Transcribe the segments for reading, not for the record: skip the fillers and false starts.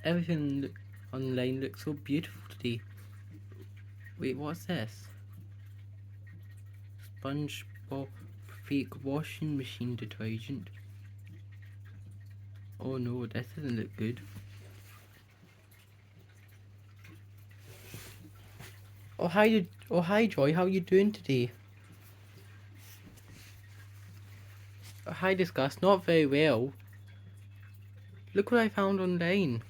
Everything online looks so beautiful today. Wait, what's this? SpongeBob fake washing machine detergent. Oh no, this doesn't look good. Oh hi Joy, how you doing today? Oh, hi Disgust, not very well. Look what I found online.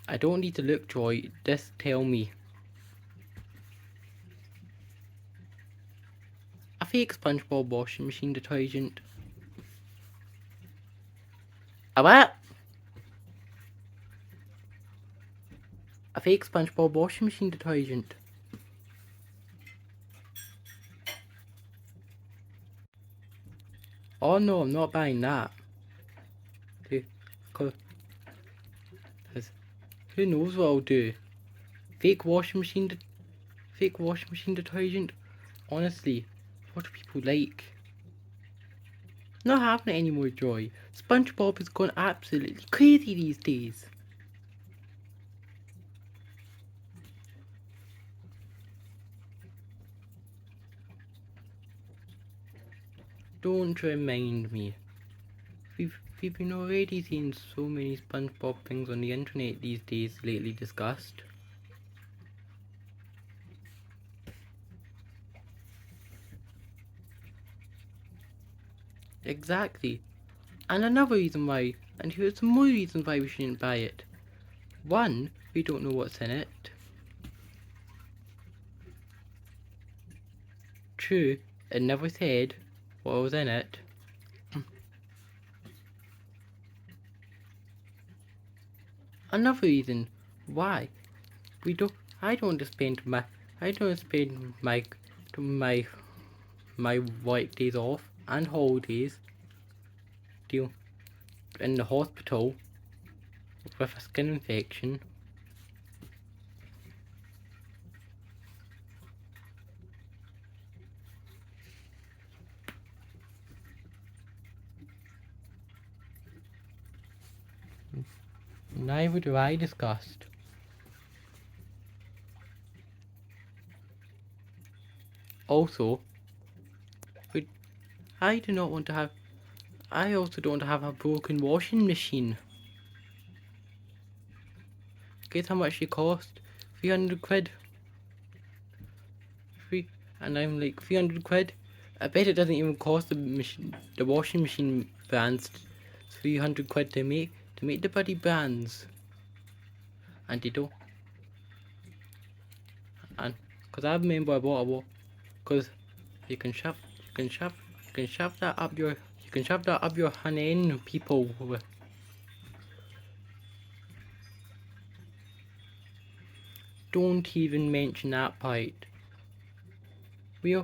I don't need to look, Joy, just tell me. A fake SpongeBob washing machine detergent. A what? A fake SpongeBob washing machine detergent. Oh no, I'm not buying that. Who knows what I'll do? Fake washing machine detergent? Honestly, what do people like? Not having it anymore, Joy. SpongeBob has gone absolutely crazy these days. Don't remind me. We've been already seeing so many SpongeBob things on the internet these days lately discussed. Exactly. And here's some more reasons why we shouldn't buy it. One, we don't know what's in it. Two, it never said what was in it. Another reason why I don't spend my work days off and holidays in the hospital with a skin infection. Neither do I disgust. Also, I do not want to have. I also don't have a broken washing machine. Guess how much it cost? 300 quid. And I'm like 300 quid. I bet it doesn't even cost the washing machine brands 300 quid to make the bloody brands. And they don't. And because I remember I bought a because you can shove that up your honey, people. Don't even mention that part. We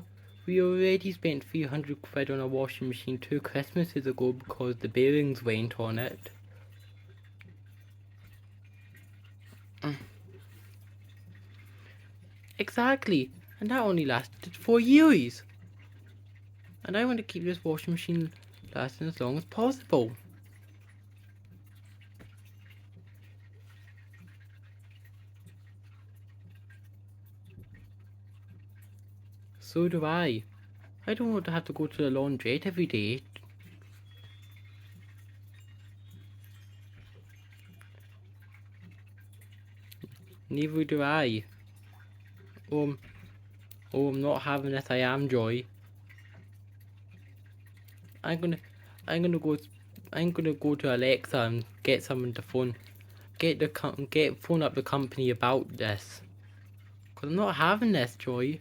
already spent 300 quid on a washing machine 2 Christmases ago because the bearings went on it. Exactly, and that only lasted 4 years. And I want to keep this washing machine lasting as long as possible. So do I. I don't want to have to go to the laundrette every day. Neither do I. Oh, I'm not having this. I am, Joy. I'm gonna go to Alexa and get someone to phone up the company about this. Cause I'm not having this, Joy.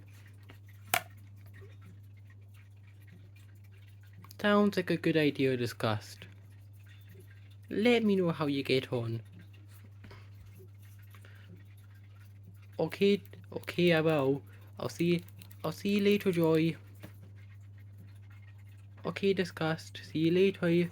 Sounds like a good idea discussed. Let me know how you get on. Okay, I will. I'll see you later, Joy. Okay, discussed. See you later.